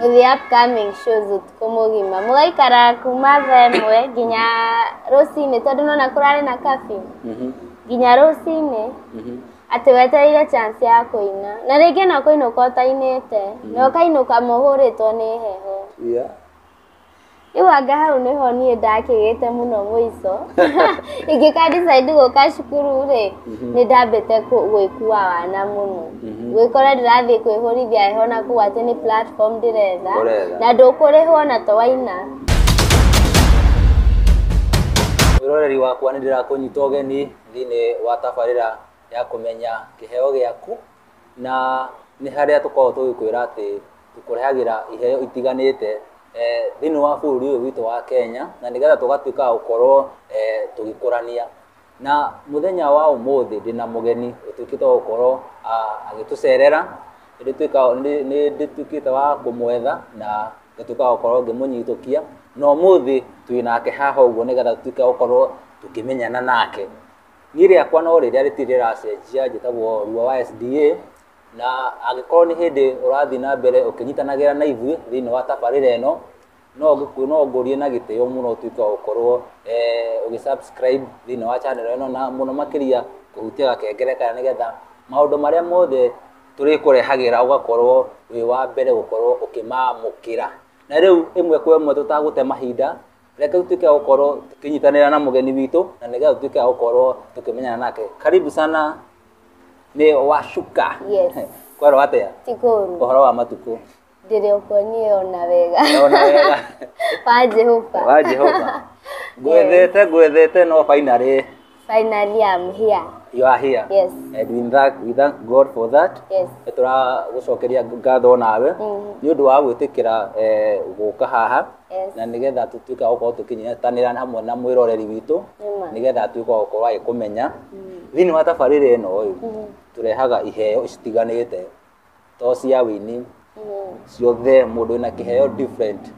the upcoming shows utukumugima mugaikara kuma themwe ginya rũcinĩ tondũ nona kũrarĩ na curfew ginya rũcinĩ atĩ wetereire chance ya kũina na rĩngĩ no kũinũka ũtainĩte no kainũka mũhũrĩtwo nĩ heho rĩu anga hau nĩho niĩ ndakĩgĩte mũno mũico ingĩka-decide gũka cukuru rĩ nĩ ndambĩte gwĩkua wana mũno gwĩkora ndĩrathiĩ kwĩhũrithia heho na kũu atĩ nĩ platform ndĩretha na ndũkũrĩhwo na to waina. Wĩroreri wakwa nĩ ndĩrakũnyita ũgeni thĩinĩ wa tabarĩra ya kũmenya kĩheo gĩaku na nĩ harĩa tũkoragwo tũgĩkwĩra atĩ tũkũrehagĩra iheo itiganĩte thĩinĩ wa bũrũri ũyũ witũ wa Kenya na nĩgetha tũgatuĩka gũkorwo tũgĩkũrania na mũthenya wa ũmũthĩ ndĩna mũgeni ũtuĩkĩte gũkorwo agĩtũcerera nĩ ndĩtuĩkĩte wa kũmwetha na ngatuĩka gũkorwo ngĩmũnyitũkia na ũmũthĩ twĩnake haha ũguo nĩgetha tũtuĩke gũkorwo tũkĩmenyana nake. Niĩ rĩakwa no rĩrĩa rĩtirĩ rĩracenjia njĩtagwo Rua wa SDA na angĩkorwo nĩ hĩndĩ ũrathiĩ na mbere ũkĩnyitanagĩra na ithuĩ thĩinĩ wa tabarĩra ĩno no ngũrie na gĩtĩo mũno ũtuĩke gũkorwo ũgĩsubscribe thĩinĩ wa channel ĩno na mũno makĩria kũhutia gakengere kana nĩgetha maũndũ marĩa mothe tũrĩkũrehagĩra ũgakorwo wĩ wa mbere gũkorwo ũkĩmamũkĩra. Na rĩu ĩmwe kwa ĩmwe tũtagũte mahinda reke tũtuĩke gũkorwo tũkĩnyitanĩra na mũgeni witũ na nĩgetha tũtuĩke gũkorwo tũkĩmenyana nake. Karibu sana ni Washuka. Yes. Kwaro atĩa? Tikũru. Ũhoro wa matukũ? Ndĩrĩ ũkonio ona wega. Ona wega. Wa Jehova. Wa Jehova. Gwethete no finally. Finally I'm here. You are here. Yes. And we thank God for that. Yes. Tũragũcokeria ngatho nawe nĩ ũndũ wa gwĩtĩkĩra gũka haha na nĩgetha tũtuĩke gũkorwo tũkĩnyitanĩra hamwe na mwĩroreri witũ nĩgetha atuĩke gũkorwo agĩkũmenya thĩinĩ wa tabarĩra ĩno ũyũ tũrehaga iheo citiganĩte to cia wini ciothe mũndũ wĩna kĩheo different.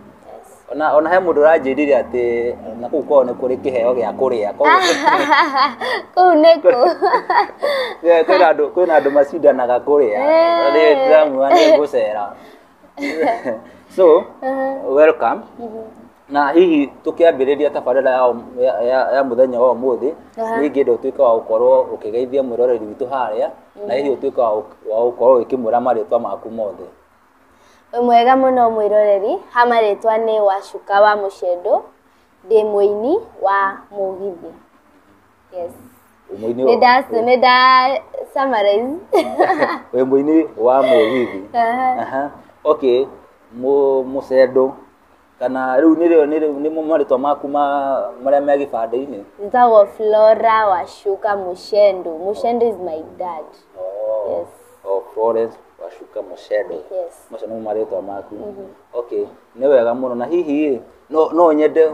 Ona he mũndũ ũranjĩrire atĩ na kũu kwao nĩ kũrĩ kĩheo gĩa kũrĩa kũu nĩkũ kwĩna andũ macindanaga kũrĩa ndĩramua nĩ ngũcera. So welcome. Na hihi tũkĩambĩrĩria tabarĩra ya mũthenya wa ũmũthĩ ningĩ ũtuĩke wa gũkorwo ũkĩgeithia mwĩroreri witũ harĩa na hihi ũtuĩke wa gũkorwo ũkĩmwĩra marĩtwa maku mothe. Mwega mũno mwĩroreri, ha marĩtwa nĩ Washuka wa Mũcendo, ndĩ mũini wa mũgithi. Yes. Nĩ nda summarize. Wĩ mũini wa mũgithi. Okay, Mũcendo kana rĩu nĩ marĩtwa maku marĩa me gĩbandĩ-inĩ? Njagwo Flora Washuka Mũcendo. Mũcendo is my dad. Yes. Oh, Florence Washuka Mũcendo. Yes. Macio nĩ marĩtwa maku. Okay, nĩ wega mũno na hihi no nyende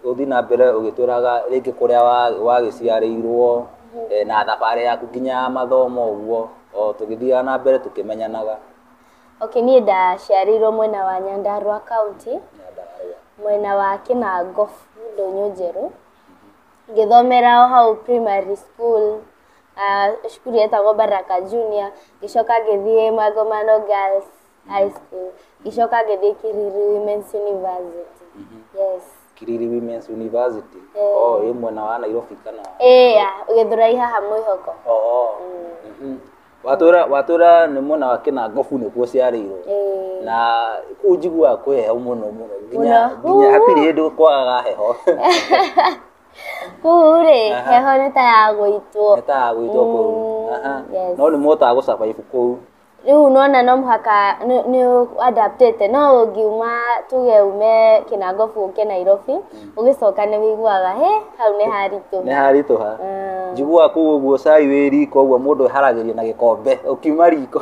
ũthiĩ na mbere ũgĩtũraga rĩngĩ kũrĩa wagĩciarĩirwo na thabarĩ yaku nginya mathomo ũguo o tũgĩthiaga na mbere tũkĩmenyanaga. Okay, niĩ ndaciarĩirwo mwena wa Nyandarua County, mwena wa Kinangofu, Ndũnyũ Njerũ. Ngĩthomera o hau primary school, cukuru yetagwo Baraka Junior, ngĩcoka ngĩthiĩ Magomano Girls High School, ngĩcoka ngĩthiĩ Kiriri Women's University. Yes. Kiriri Women's University. Oh, ĩ mwena wa Nairobi kana? Gĩthũrai haha Mwĩhoko. Watũra nĩ mwena wa Kinangofu nĩkuo ciarĩirwo na kũu njiguaga kwĩ heho mũno nginya hatirĩ hĩndĩ kwagaga heho. Kũu rĩ heho nĩ ta ya gũitwo. Nĩ ta ya gũitwo kũu. No nĩ mũhotaga gũcabaibu kũu. Rĩu nona no mũhaka nĩ adaptete no ũngiuma tuge ume Kinangofu ũke Nairobi ũgĩcoka nĩ wĩiguaga hau nĩ haritũ. Nĩ haritũha. Njiguaga kũu ũguo cai wĩ riko ũguo mũndũ haragĩrio na gĩkombe ũkiuma riko.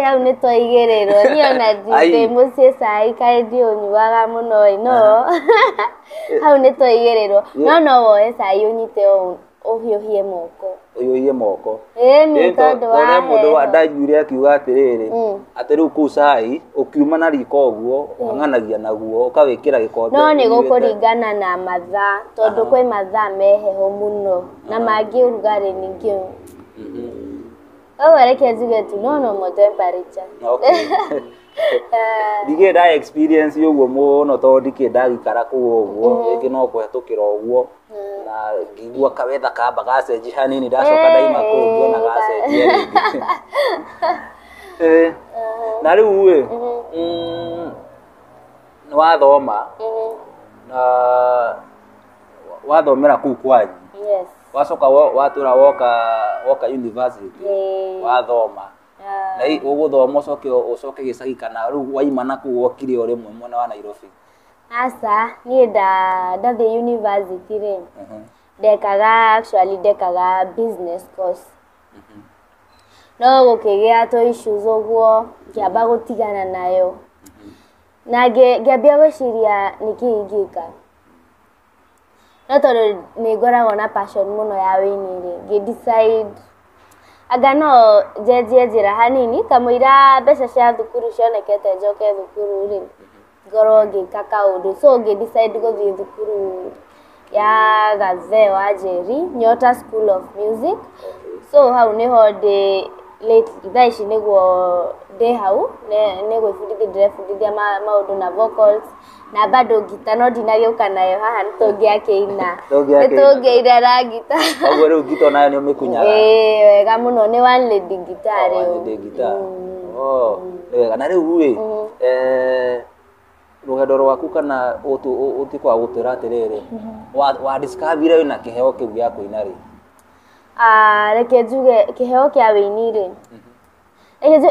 Hau nĩ twaigĩrĩrwo niĩ ona ndĩ mũciĩ cai kaĩ ndiũnyuaga mũno no hau nĩ twaigĩrĩrwo no woe cai ũnyite ũhiũhie moko. Ũhiũhie moko. Nĩ tondũ wa heho. Mũndũ ndaiguire akiuga atĩrĩrĩ atĩ rĩu kũu cai ũkiuma na riko ũguo ũng'anagia naguo ũkawĩkĩra gĩkombe. No nĩ gũkũringana na mathaa tondũ kwĩ mathaa me heho mũno na mangĩ ũrugarĩ ningĩ. Koguo reke njuge tu no normal temperature. ndigenda experience yoguo muno to ndikenda gikara ku uguo ringi no kwetukira uguo na ngigua kawetha kamba gacenji hanini ndacoka ndaima ku ngiona gacenji ringi na riu we wathoma na wathomera kuu kwanyu wacoka watura woka university wathoma na uguthoma ucoke gicagi kana riu waima na kuu wokire uri mwena wa Nairobi asa ni ndathi university ri ndekaga actually ndekaga business course no gukigia to issues uguo ngiamba gutigana nayo na ngiambia gwiciria nikingika no tondu ni ngoragwo na passion muno ya wini ri ngidecide anga no njenjie njira hanini kamwira mbeca cia thukuru cionekete njoke thukuru ri ngorwo ngika kaundu so ngidecide guthii thukuru ya Gathe wa Njeri Nyota School of Music so hau niho ndi lately thaa ici niguo ndi hau ne gwibundithia ndirebundithia maundu na vocals na bado gita no ndinagiuka nayo haha ntungiakina ntungiira na gita oguo riu gita nayo ni umikunyaga wega muno ni one lady guitar wega na riu we rugendo rwaku kana utikwa gutira atiriri wa discover wina kiheo kiu gia kuina ri reke njuge kiheo kia wini ri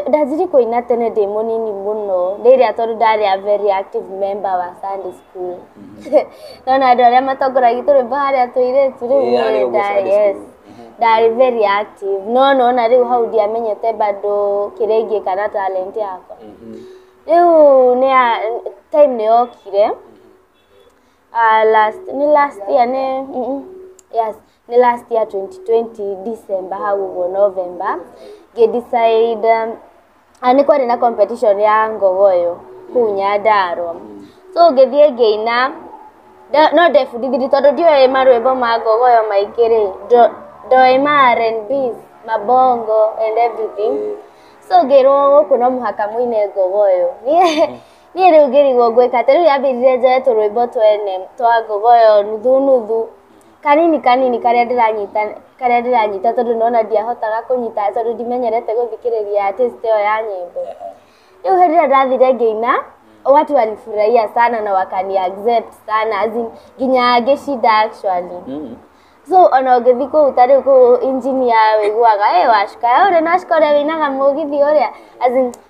ndajiri kuina tene ndi munini muno ndiria tondu ndari a very active member wa Sunday school nona andu aria matongoragia turumba haria tuiretu riu ndari very active no riu hau ndiamenyete bado kirengi kana talent yakwa riu time ni yokire last year ni last year 2020 December hau November ngidecide ani kwari na competition ya ngogoyo ku Nyandarua so ngithie ngeina no ndebundithiri tondu ndioe marwimbo ma ngogoyo maingiri ndoe ma R&B mabongo and everything so ngirwo guku no muhaka muine ngogoyo nie riu ngirigwo ngwika riu yambirire njoe turwimbo twene twa ngogoyo nuthu kanini karia ndiranyita tondu nona ndiahotaga kunyita tondu ndimenyerete guthikiriria artist yo ya nyimbo riu hĩndĩ ndathire ngeina watu walifurahia sana na wakani accept sana nginya ngishinda actually so ona ngithi kuu tariu kuu engineer wiguaga washika uri no shikore winaga mugithi uria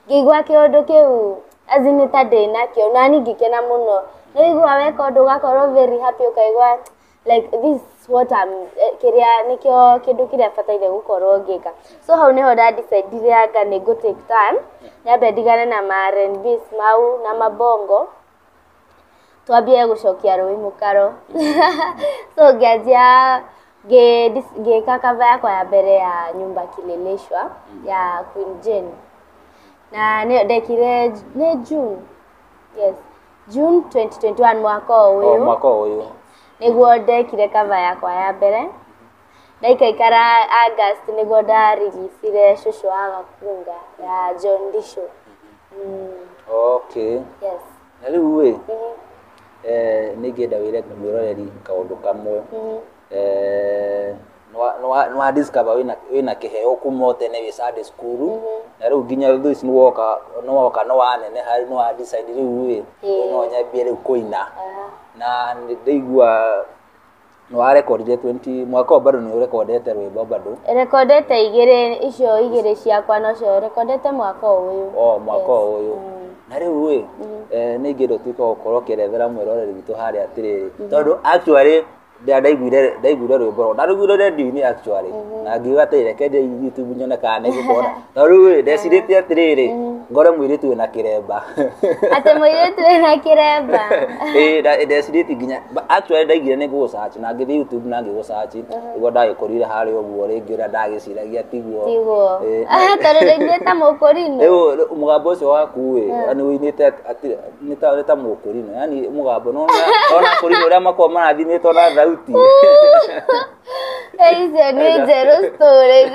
ngigua kiundu kiu nita ndinakio nani ngikena muno nigua weka undu ugakorwo very happy ukaigua like this is what kiria nikio kindu kiria bataire gukorwo ngika so hau niho nda decide anga ni go take time nyambe ndigane na ma R&B mau na mabongo twambie gucokia rui mukaro so ngianjia ngika cover yakwa ya mbere ya nyumba Kileleshwa ya Queen Jane na ndekire ni June 2021 mwaka uyu niguo ndekire cover yakwa ya mbere ndaikaikara August niguo nda release Shushu wa Gakunga ya John Disho okay na riu we ningenda wire mwiroreri kaundu kamwe no discover wina kiheo kuma tene wi Sunday school na riu nginya thutha ici no wanene hari no decide riu we no nyambie riu kuina na ndeigua no recordire 20 mwaka bado ni recordete rwimbo bado recordete igiri ciakwa no cio recordete mwaka uyu mwaka uyu na riu we ningenda tuika gukorwo kirethera mwiroreri gitu hari atiriri tondu actually ndaiguire rwimbo ndarugire radio-ini actually na ngiuga atiriri kende YouTube nyone kana ngikora tondu we ndeciritie atiriri ngore mwiritu wina kiremba ate mwiritu wina kiremba ndeciritie nginya actually ndaigire ni go search na ngithi YouTube na ngigo search igwa ndagikorire hari uguo ringi uria ndagiciragia tiguo tondu ringi ta mukurino riu mugambo ucio waku we ani winite ni ta mukurino yani mugambo no ona kurino uria makoma marathimitwo na thauti icio ni njeru stories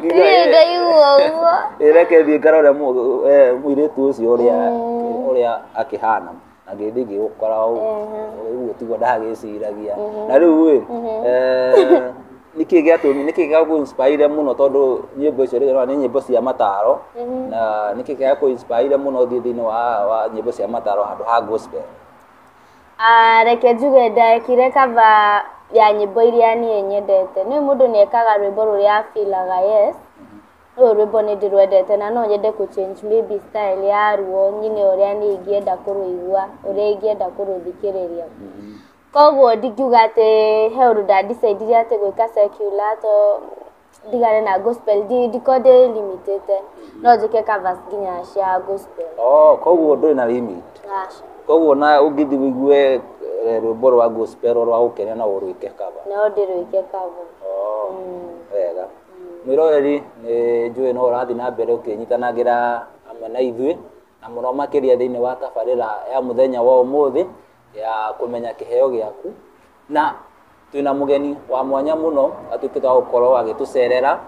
Ndiye ndaiguo. Ireke thiĩ ngarore mũirĩtu ũcio ũrĩa akĩhana na ngĩthiĩ ngĩũkora ũguo tiguo ndagĩciragia na rĩu nĩkĩ gĩakũ-inspire mũno tondũ nyĩmbo icio rĩu nĩ nyĩmbo cia mataro na nĩkĩ gĩakũ-inspire mũno thĩinĩ wa nyĩmbo cia mataro handũ ha gospel? Reke njuge ndekire cover ya nyĩmbo iria niĩ nyendete. Nĩ mũndũ nĩ ekaga rwĩmbo rũrĩa afilaga yes rũrũ rwĩmbo nĩ ndĩrwendete na no nyende change maybe style ya ruo nyine ũrĩa niĩ ingĩenda kũrũigua ũrĩa ingĩenda kũrũthikĩrĩria. Koguo ndingiuga atĩ he ũndũ ndadecide atĩ gwĩka secular to ndigane na gospel ndiko ndĩlimitĩte no njĩke covers nginya cia gospel. Koguo ndũrĩ na limit? Aca. Koguo na ũngĩthiĩ wĩigue rwĩmbo rwa gospel rwa gũkenia no ũrwĩke cover? No ndĩrwĩke cover. Wega. Mwĩroreri nĩ njũĩ no ũrathiĩ na mbere ũkĩnyitanagĩra hamwe na ithuĩ na mũno makĩria thĩinĩ wa tabarĩra ya mũthenya wa ũmũthĩ ya kũmenya kĩheo gĩaku, na twĩna mũgeni wa mwanya mũno atuĩkĩte wa gũkorwo agĩtũcerera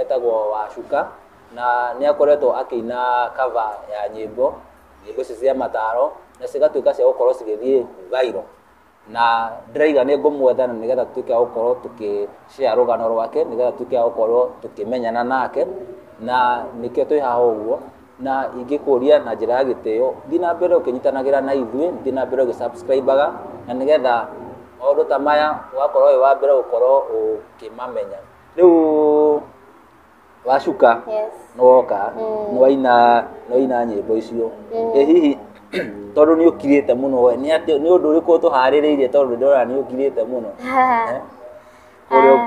etagwo Wacuka na nĩ akoretwo akĩina cover ya nyĩmbo ici cia mataro na cigatuĩka cia gũkorwo cigĩthiĩ viral na ndĩraiga nĩ ngũmwetha na nĩgetha tuĩke wa gũkorwo tũkĩshare rũgano rwake nĩgetha tuĩke wa gũkorwo tũkĩmenyana nake na nĩkĩo twĩ haha ũguo na ingĩkũria na njĩra ya gĩtĩo thiĩ na mbere ũkĩnyitanagĩra na ithuĩ thiĩ na mbere ũgĩ-subscribe-aga na nĩgetha maũndũ ta maya ũgakorwo wĩ wa mbere gũkorwo ũkĩmamenya. Rĩu Wacuka nĩ woka nĩ waina nyĩmbo icio hihi tondũ nĩ ũkirĩte mũno nĩ ũndũ ũrĩkũ tũharĩrĩirie tondũ ndĩrona nĩ ũkirĩte mũno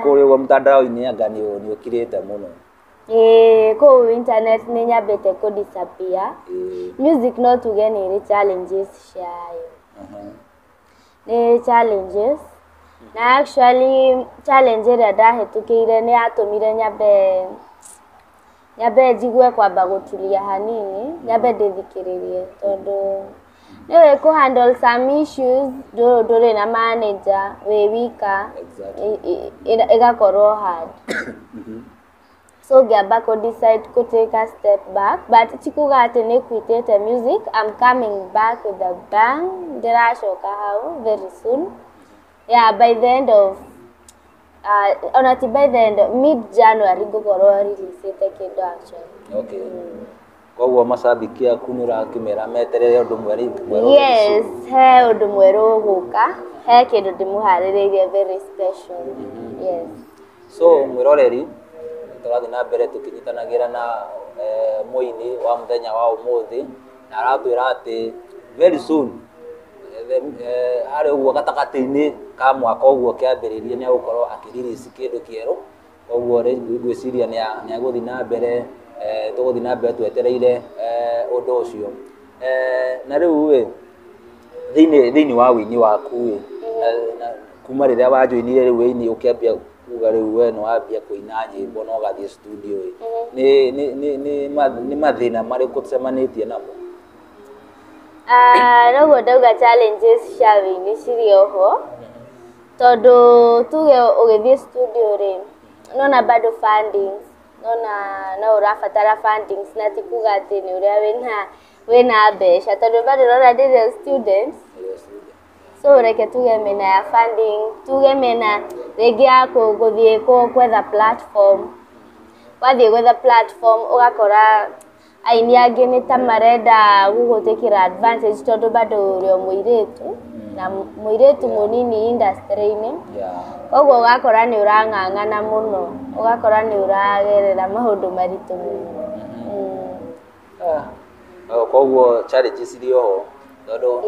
kũrĩa ũguo mtandao-inĩ anga nĩ ũkirĩte mũno? Kũu internet nĩ nyambĩte kũ-disappear. Music no tuge nĩ ĩrĩ challenges ciayo. Nĩ challenges na actually challenge ĩrĩa ndahĩtũkĩire nĩ yatũmire nyambe njigue kwamba gũtulia hanini nyambe ndĩthikĩrĩrie tondũ nĩũĩ kũ-handle some issues ndũrĩ na manager wĩ wika ĩgakorwo hard. So ngĩamba kũ-decide kũ-take a step back but ti kuga atĩ nĩ quitĩte music. I'm coming back with a bang. Ndĩracoka hau very soon. Yeah, by the end of by the end of mid-January ngũkorwo release-ĩte kĩndũ actually. Okay. Koguo macambĩki aku nĩ ũrakĩmera meterere ũndũ mwerũ? Yes, he ũndũ mwerũ ũgũka, he kĩndũ ndĩmũharĩrĩirie very special. Yes. So mwĩroreri tũrathiĩ na mbere tũkĩnyitanagĩra na mũini wa mũthenya wa ũmũthĩ na aratwĩra atĩ very soon harĩ ũguo gatagatĩ-inĩ ka mwaka ũguo kĩambĩrĩria nĩ agũkorwo akĩ-release kĩndũ kĩerũ. Koguo ngwĩciria nĩ agũthiĩ na mbere tũgũthiĩ na mbere twetereire ũndũ ũcio. Na rĩu thĩinĩ wa wĩini waku kuma rĩrĩa wanjoinire rĩu wĩini ũkĩambia kuga rĩu we nĩ wambia kũina nyĩmbo na ũgathiĩ studio nĩ mathĩna marĩkũ tũcemanĩtie namo? Noguo ndauga challenges cia wĩini cirĩ oho tondũ tuge ũgĩthiĩ studio rĩ nona bado fundings no ũrabatara fundings na ti kuga atĩ nĩ ũrĩa wĩna mbeca tondũ bado nona ndĩrĩ students. So reke tuge mena ya funding tuge mena rĩngĩ ya gũthiĩ gwetha platform. Wathiĩ gwetha platform ũgakora aini angĩ nĩ ta marenda gũgũtĩkĩra advantage tondũ bado ũrĩ o mũirĩtu na mũirĩtu mũnini industry-inĩ. Koguo ũgakora nĩ ũrang'ang'ana mũno ũgakora nĩ ũragerera maũndũ maritũ mũno. Koguo challenges irĩ oho tondũ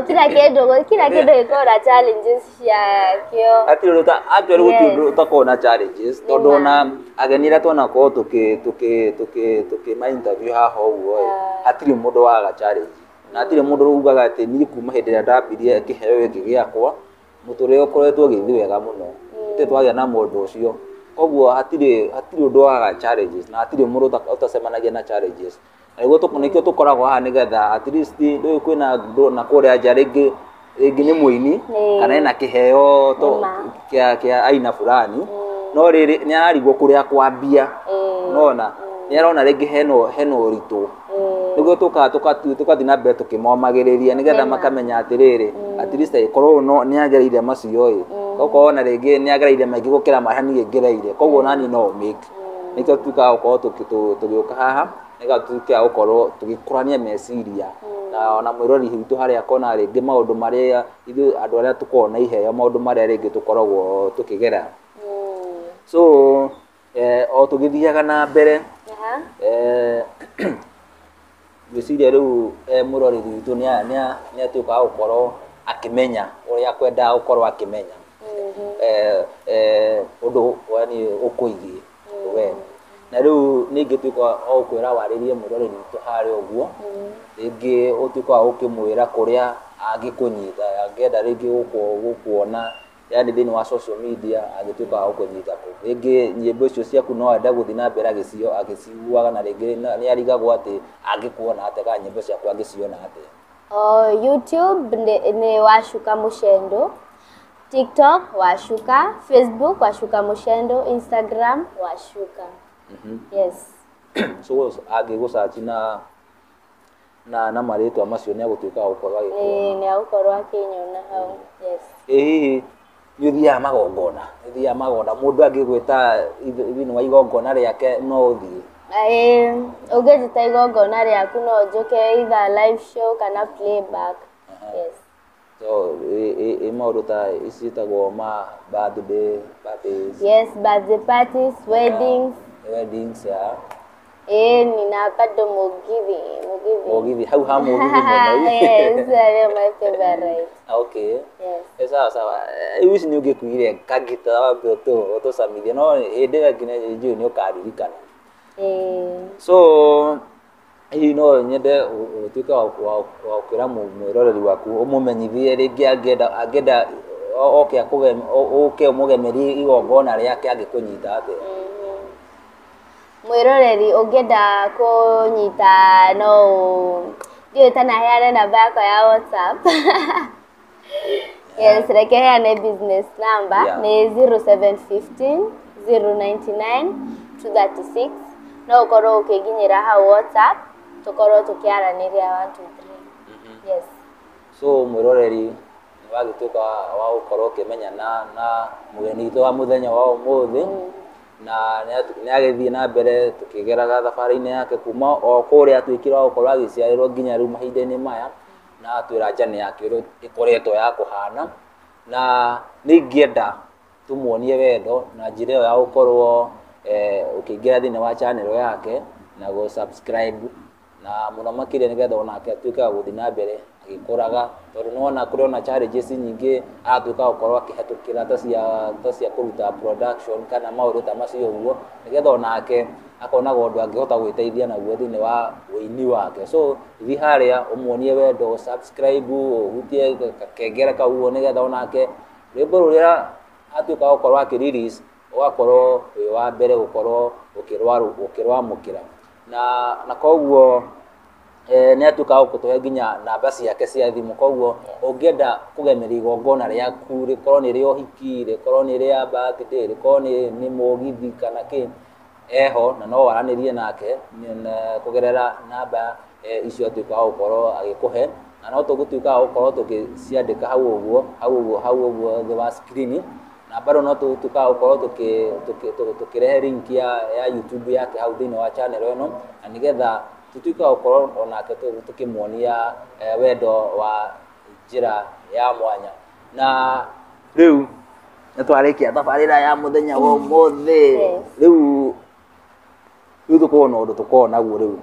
kila kĩndũ gĩkoragwo na challenges ciakĩo. Actually gũtirĩ ũtakoragwo na challenges tondũ ona ageni arĩa twanakorwo tũkĩma interview haha ũguo hatirĩ mũndũ waga challenge na hatirĩ mũndũ ugaga atĩ niĩ kuma hĩndĩ ĩrĩa ndambirie kĩheo gĩkĩ gĩakwa mũtũrĩre ũkoretwo ũgĩthiĩ wega mũno gũtirĩ twagĩa na mũndũ ũcio. Koguo hatirĩ ũndũ waga challenges na hatirĩ mũndũ ũtacemanagia na challenges. Nĩkĩo tũkoragwo haha nĩgetha at least ndũĩ kwĩna na kũrĩa nja rĩngĩ nĩ mũini kana ena kĩheo kĩa aina fulani no riri ni ararigwo kuria kwambia nona ni arona ringi heno uritu niguo tukathi na mbere tukimomagiriria nigetha makamenya atiriri at least ikorwo no ni agereire macio koko ona ringi ni agereire maingi gukira marĩa niĩ ngereire koguo nani no make nĩkĩo tukaga gũkorwo tũgĩũka haha nĩgetha tukaga gũkorwo tũgĩkũrania meciria na ona mwĩrori witũ harĩa akona rĩngĩ maũndũ marĩa ithuĩ andũ arĩa tũkoragwo na iheo maũndũ marĩa rĩngĩ tũkoragwo tũkĩgera so o tũgĩthiaga na mbere gwĩciria rĩu mũroreri witũ nĩ atuĩkaga gũkorwo akĩmenya ũrĩa akwendaga gũkorwo akĩmenya ũndũ yani ũkũigie we na rĩu nĩngĩtuĩka o kwĩra warĩrie mũroreri witũ harĩa ũguo rĩngĩ ũtuĩkaga ũkĩmwĩra kũrĩa angĩkũnyita angĩenda rĩngĩ gũkuona yani thĩinĩ wa social media agĩtuĩkaga gũkũnyita kũ rĩngĩ nyĩmbo icio ciaku no enda gũthiĩ na mbere agĩciguaga na rĩngĩ nĩ arigagwo atĩ angĩkuona atĩa kana nyĩmbo ciaku angĩciona atĩa. YouTube ni Washuka Mushendo, TikTok Washuka, Facebook Washuka Mushendo, Instagram Washuka. Yes. So agĩgũsearch na marĩtwa macio nĩ agũtuĩka gũkorwo agĩkuona. Nĩ agũkorwo akĩnyona hau. Yes. Hihi nĩ ũthiaga magongona mũndũ angĩgwĩta thĩinĩ wa igongona rĩake no ũthiĩ? Ũngĩjĩta igongona rĩaku no njũke either live show kana playback. Yes. So maũndũ ta ici ciĩtagwo ma birthday parties? Yes, birthday parties, weddings. Weddings, yeah. Nina bado Mugithi. Hau ha Mugithi. Yes, they're my favorite. Okay. Yes. Sawa. Ici nĩ ũngĩkuire kagita wambe ũtũcamithie no hĩndĩ ĩyo nginya njũĩ nĩ ũkaririkana. So hihi no nyende ũtuĩke wa kwĩra mwĩroreri waku ũmũmenyithie rĩngĩ angĩenda oke ũmũgemerie igongona rĩake angĩkũnyita atĩa? Mwĩroreri ũngĩenda kũnyita no ndiũĩ kana heane namba yakwa ya WhatsApp. Yes, reke heane business number nĩ 0715 099 236. No ũkorwo ũkĩnginyĩra hau WhatsApp tũkorwo tũkĩaranĩria 1 2 3. Yes. So mwĩroreri nĩ wagĩtuĩka wa gũkorwo ũkĩmenya na mũgeni witũ wa mũthenya wa ũmũthĩ na nĩ agĩthiĩ na mbere tũkĩgeraga thabarĩ-inĩ yake kuma o kũrĩa atuĩkire wa gũkorwo agĩciarĩrwo nginya rĩu mahinda-inĩ maya na atwĩra njane yake ũrĩa ĩkoretwo ya kũhana na nĩ ingĩenda tũmuonie wendo na njĩra ĩyo ya gũkorwo ũkĩingĩra thĩinĩ wa channel yake na gũ subscribe na mũno makĩria nĩgetha onake atuĩke wa gũthiĩ na mbere agĩkũraga tondũ nĩwona kũrĩ ona challenges nyingĩ atuĩka gũkorwo akĩhetũkĩra ta cia kũruta production kana maũndũ ta macio ũguo nĩgetha onake akonaga ũndũ angĩhota gwĩteithia naguo thĩinĩ wa ũini wake. So thiĩ harĩa ũmuonie wendo subscribe ũhutie gakengere kau ũguo nĩgetha onake rwĩmbo rũrĩa atuĩka gũkorwo akĩ-release ũgakorwo wĩ wa mbere gũkorwo ũkĩrwamũkĩra na koguo nĩ atuĩkaga gũtũhe nginya namba ciake cia thimũ koguo ũngĩenda kũgemeria igongona rĩaku rĩkorwo nĩ rĩa ũhiki rĩkorwo nĩ rĩa birthday rĩkorwo nĩ mũgithi kana kĩ eho na no waranĩrie nake kũgerera namba icio atuĩkaga gũkorwo agĩkũhe na no tũgũtuĩkaga gũkorwo tũgĩciandĩka hau ũguo thĩ wa screen na bado no tũtuĩkaga gũkorwo tũkĩrehe link ya YouTube yake hau thĩinĩ wa channel ĩno na nĩgetha tutuĩkaga gũkorwo onake tũkĩmuonia wendo wa njĩra ya mwanya na rĩu nĩ twarĩkia thabarĩra ya mũthenya wa ũmũthĩ rĩu tũkorwo na ũndũ tũkorwo naguo rĩu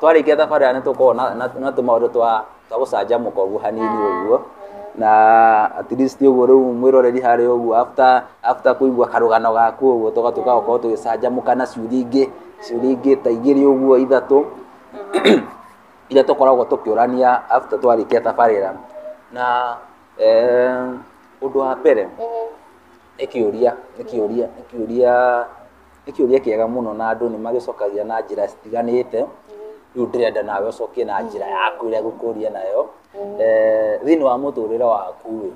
twarĩkia thabarĩra nĩ tũkorwo na tũmaũndũ twa gũcanjamũka ũguo hanini ũguo na at least ũguo rĩu mwĩroreri harĩa ũguo after kũigua karũgano gaku ũguo tũgatuĩka gũkorwo tũgĩcanjamũka na ciũria ingĩ ta igĩrĩ ũguo ithatũ iria tũkoragwo tũkĩũrania after twarĩkia thabarĩra na ũndũ wa mbere nĩ kĩũria kĩega mũno na andũ nĩ magĩcokagia na njĩra citiganĩte rĩu ndĩrenda nawe ũcokie na njĩra yaku ĩrĩa ngũkũria nayo thĩinĩ wa mũtũrĩre waku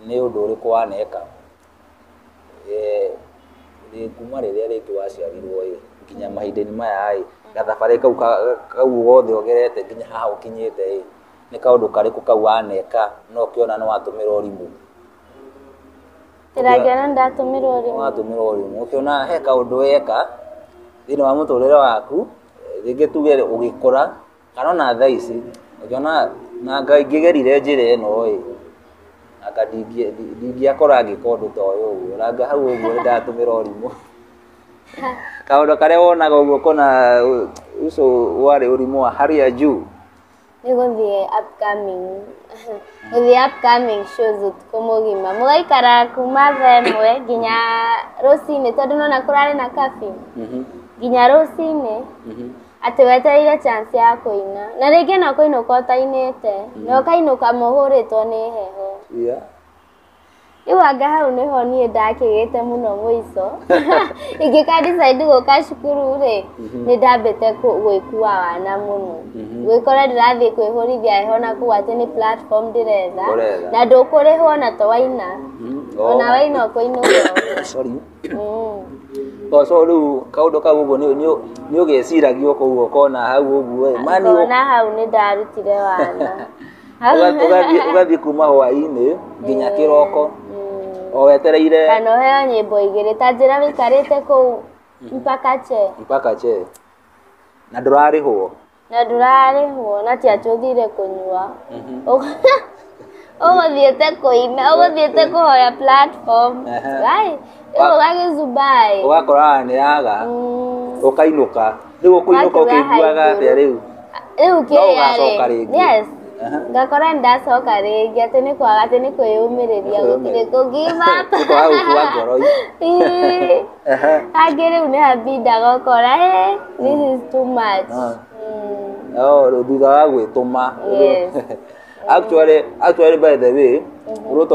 nĩ ũndũ ũrĩkũ waneka kuma rĩrĩa rĩngĩ waciarirwo nginya mahinda-inĩ maya gathabarĩ kau gothe ũgerete nginya haha ũkinyĩte nĩ kaũndũ karĩkũ kau waneka no ũkĩona nĩ watũmĩra ũrimũ? Ndĩrangĩona ndatũmĩra ũrimũ. Watũmĩra ũrimũ ũkĩona he kaũndũ weka thĩinĩ wa mũtũrĩre waku rĩngĩ tuge ũgĩkũra kana ona thaa ici ũkĩona na Ngai ngĩgerire njĩra ĩno anga ndingĩakora ngĩka ũndũ ta ũyũ ũguo ranga hau ũguo nĩ ndatũmĩra ũrimũ. Kaũndũ karĩa wonaga ũguo ũkona ũcio warĩ ũrimũ wa hali ya juu? Nĩ gũthiĩ upcoming shows ũtukũ mũgima mũgaikara kuma thaa ĩmwe nginya rũcinĩ tondũ nona kũrarĩ na curfew nginya rũcinĩ atĩ wetereire chance ya kũina na rĩngĩ no kũinũka ũtainĩte na ũkainũka mũhũrĩtwo nĩ heho. Rĩu anga hau nĩho niĩ ndakĩgĩte mũno mũico ingĩka-decide gũka cukuru-rĩ nĩ ndambĩte gwĩkua wana mũno gwĩkora ndĩrathiĩ kwĩhũrithia heho na kũu atĩ nĩ platform ndĩretha na ndũkũrĩhwo na to waina ona waina ũkũinũka. So rĩu kaũndũ kau ũguo nĩ ũgeciragia kũu ũkona hau ũguo ngona hau nĩ ndarutire wana ũgathiĩ kuma hwaĩ-inĩ nginya kĩroko o wetereire kana ũheo nyĩmbo igĩrĩ ta njĩra wĩikarĩte kũu mpaka che na ndũrarĩhwo na ti atĩ ũthire kũnyua ũgũthiĩte kũina ũgũthiĩte kũhoya platform ũgagĩzubai ũgakora nĩ yaga ũkainũka rĩu ũkũinũka ũkĩiguaga atĩa rĩu kĩrĩa rĩ ngakora ndacoka rĩngĩ atĩ nĩ kwaga atĩ nĩ kwĩyũmĩrĩria gũtirĩ kũgiva hangĩ rĩu nĩ habindaga ũkora this is too much thutha wa gwĩtũma. Actually by the way ũrũta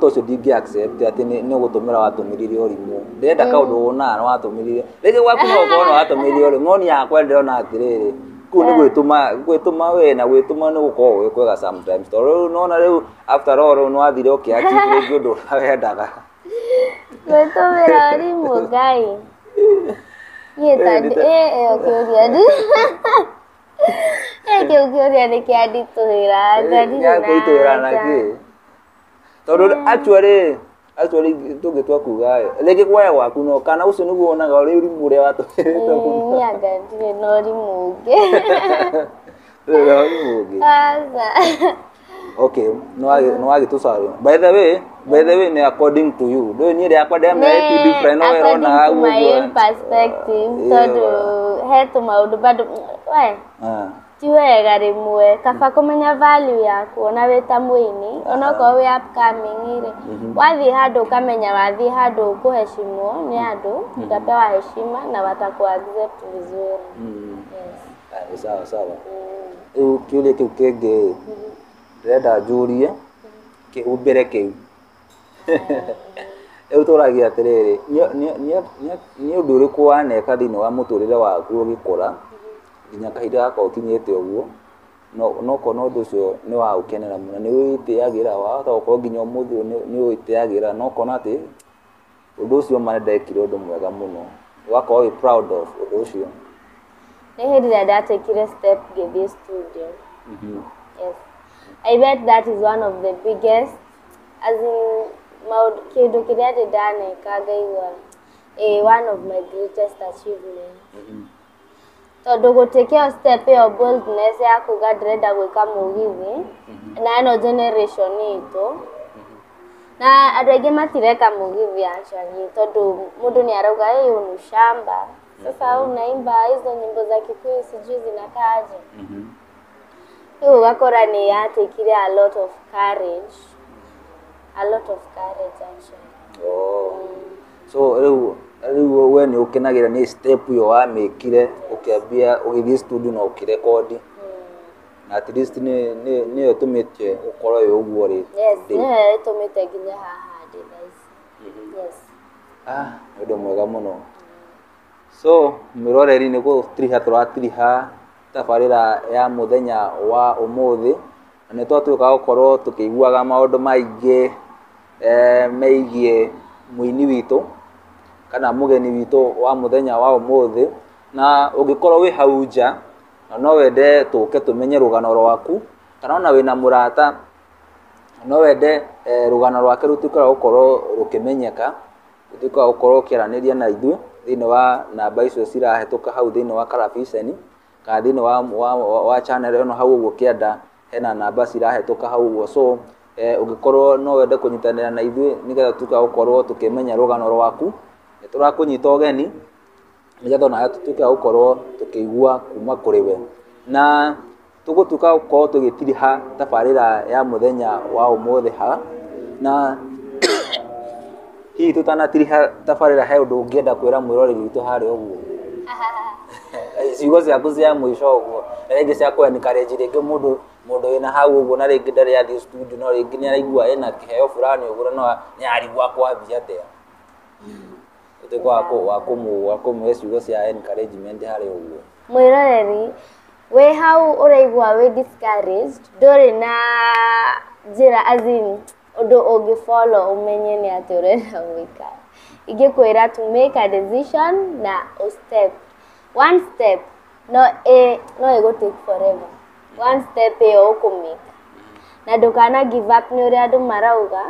ũcio ndingĩ accept atĩ nĩ ũgũtũmĩra watũmĩrire ũrimũ ndĩrenda kaũndũ wonaga nĩ watũmĩrire rĩngĩ gwaku no ũkorwo nĩ watũmĩrire ũrimũ no niĩ yakwa ndĩrona atĩrĩrĩ kũu nĩ gwĩtũma we na gwĩtũma nĩ gũkorwo gwĩ kwega sometimes tondũ rĩu nona rĩu after all nĩ wathire ũkĩachieve rĩngĩ ũndũ wendaga gwĩtũmĩra ũrimũ Ngai kĩu kĩũria nĩ kĩanditũhĩra gĩakũitũhĩra nakĩ tondũ actually tũngĩtua kuga rĩngĩ guoya gwaku no kana ũcio nĩguo wonaga ũrĩ ũrimũ ũrĩa watũmĩrĩte mũno. Niĩ anga ndirĩ na ũrimũ ũngĩ. Okay, no wagĩtũcarĩ by the way nĩ according to you ndũĩ niĩ rĩakwa ndĩamera different no wĩrona hau ũguo my own perspective tondũ he tũmaũndũ bado ti wega rĩmwe kaba kũmenya value yaku ona wĩ ta mũini onokorwo wĩ upcoming rĩ wathiĩ handũ ũkamenya wathiĩ handũ ũkũheshimwo nĩ andũ utapewa heshima na watakuaccept vizuri. Sawa rĩu kĩũria kĩu kĩngĩ ndĩrenda njũrie kĩhumbĩre kĩu rĩu tũragia atĩrĩrĩ nĩ ũndũ ũrĩkũ waneka thĩinĩ wa mũtũrĩre waku ũgĩkũra nginya kahinda gaka ũkinyĩte ũguo no kona ũndũ ũcio nĩ waũkenera mũno nĩ wĩtĩagĩra wahota gũkorwo nginya ũmũthĩ nĩ wĩtĩagĩra no kona atĩ ũndũ ũcio ma nĩndekire ũndũ mwega mũno ũgakorwo wĩ proud of ũndũ ũcio? Nĩ hĩndĩ ĩrĩa ndatekire step ngĩthiĩ studio. Yes, I bet that is one of the biggest as in kĩndũ kĩrĩa ndĩ ndaneka ngaigua one of my greatest achievements. Tondũ gũtekeo step ĩyo boldness ya kuga ndĩrenda gwĩka mũgithi na ĩno generation itũ na andũ aingĩ matireka mũgithi actually tondũ mũndũ nĩ arauga huu ni shamba sasa unaimba hizo nyimbo za Kikuyu sijui zinakaaje. Rĩu ũgakora nĩ yatekire a lot of courage actually. So rĩu we nĩ ũkenagĩra nĩ step ĩyo wamĩkire ũkĩambia ũgĩthiĩ studio na ũkĩrekodi na at least nĩyo ĩtũmĩte ũkorwo wĩ ũguo rĩ? Yes, nĩyo ĩtũmĩte nginya haha ndĩ thaa ici. Yes. Nĩ ũndũ mwega mũno. So mwĩroreri nĩ gũtiriha tũratiriha tabarĩra ya mũthenya wa ũmũthĩ na nĩ twatuĩka gũkorwo tũkĩiguaga maũndũ maingĩ megiĩ muini witu kana mugeni witu wa muthenya wa umuthi na ungikorwo wi hau nja na no wende tuke tumenye rugano rwaku kana ona wina murata no wende rugano rwake rutuka gukorwo rukimenyeka rutuka gukorwo kiraniria na ithu thini wa namba icio cirahetuka hau thini wa Karabiceni kana thini wa channel ino hau uguo kienda hena namba cirahetuka hau uguo so ungikorwo no wende kunyitanira na ithu nigetha tuka gukorwo tukimenya rugano rwaku niturakunyita ugeni nigetha na tutuke gukorwo tukigua kuma kuri we na tugutuka gukorwo tugitiriha tabarira ya muthenya wa umuthi ha na hihi tutanatiriha tabarira he undu ungienda kwira mwiroreri witu hari uguo ciugo ciaku cia mwisho uguo na ringi cia encourage ringi mundu wina hau uguo na ringi ndari athi studio no ringi ni araigua ena kiheo fulani uguo no ni arigua kwambia atia wa kumwe ciugo cia encouragement hari uguo mwiroreri we hau uraigua we discouraged nduri na njira azin undu ungifollow umenye ni ati urenda gwika ingikwira to make a decision na a step one step no ego take forever one step yo ukumika na ndukana give up ni uria andu marauga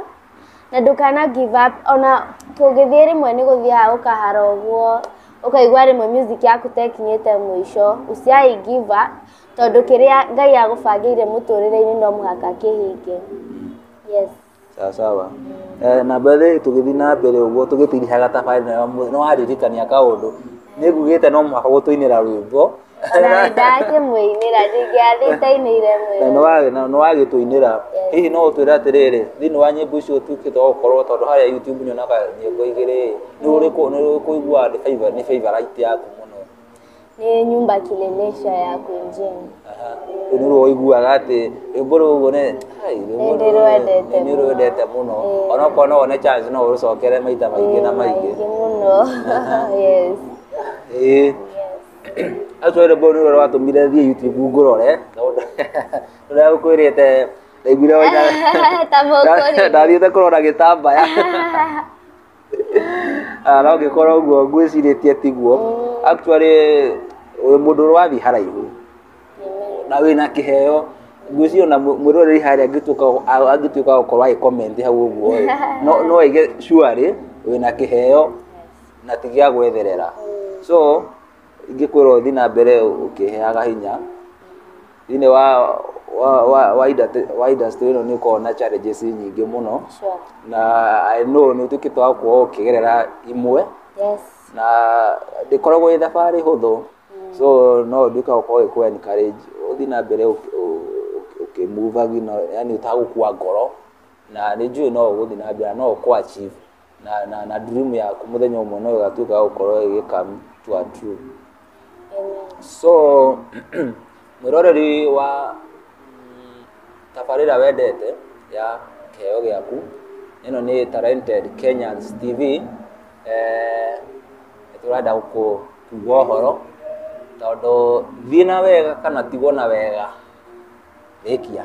na ndukana give up ona tugithie rimwe ni guthia ukahara uguo ukaigua rimwe music yaku tekinyite mwisho usiai give up tondu kiria Ngai agubangire muturire-ini no muhaka kihinge yes sawa na bethe tugithi na mbere uguo tugitirihaga tabarira no aririkania kaundu nigugite no muhaka gutuinira rwimbo na ndake muinira ndingiathitainire mwe no wagituinira hihi no utwira atiriri thini wa nyimbo icio tukite gukorwo tondu haria YouTube nyonaga nyimbo igiri ni urikuigua ni favorite yaku muno ni nyumba kilelesha ya kuinjini ni ruiguaga ati rwimbo rugo ne ni ruendete muno ona kono one chance no urucokere maita maingi na maingi muno yes atwere bonu ro atumire thie YouTube ngurore ndo ukwirite ndaigire waina tamokori ndathiite kurora gitambaya no ngikorwo uguo ngwiciritie tiguo actually we mundu rwathi haraihu na wina kiheo ngwicirio na mwiroreri haria angituka gukorwo ai comment hau uguo no ige surely wina kiheo na tigia gwetherera so ingikwira uthi na mbere ukiheaga hinya thini wa industry ino ni ukorwo challenges nyingi muno na I know ni utukite wa gukorwo ukigerera imwe yes na ndikoragwo thabari huthu so no nduka gukorwo ku encourage uthi na mbere ukimove yani utagukua ngoro na ni njui no uguthi na mbere no ku achieve na dream yaku muthenya umwe no igatuika gukorwo igikam to a true so mwiroreri wa tabarira wendete ya kiheo giaku ino ni Talented Kenyans TV turenda gukugwa horo tondu thina wega kana tigona wega rikia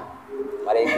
marengi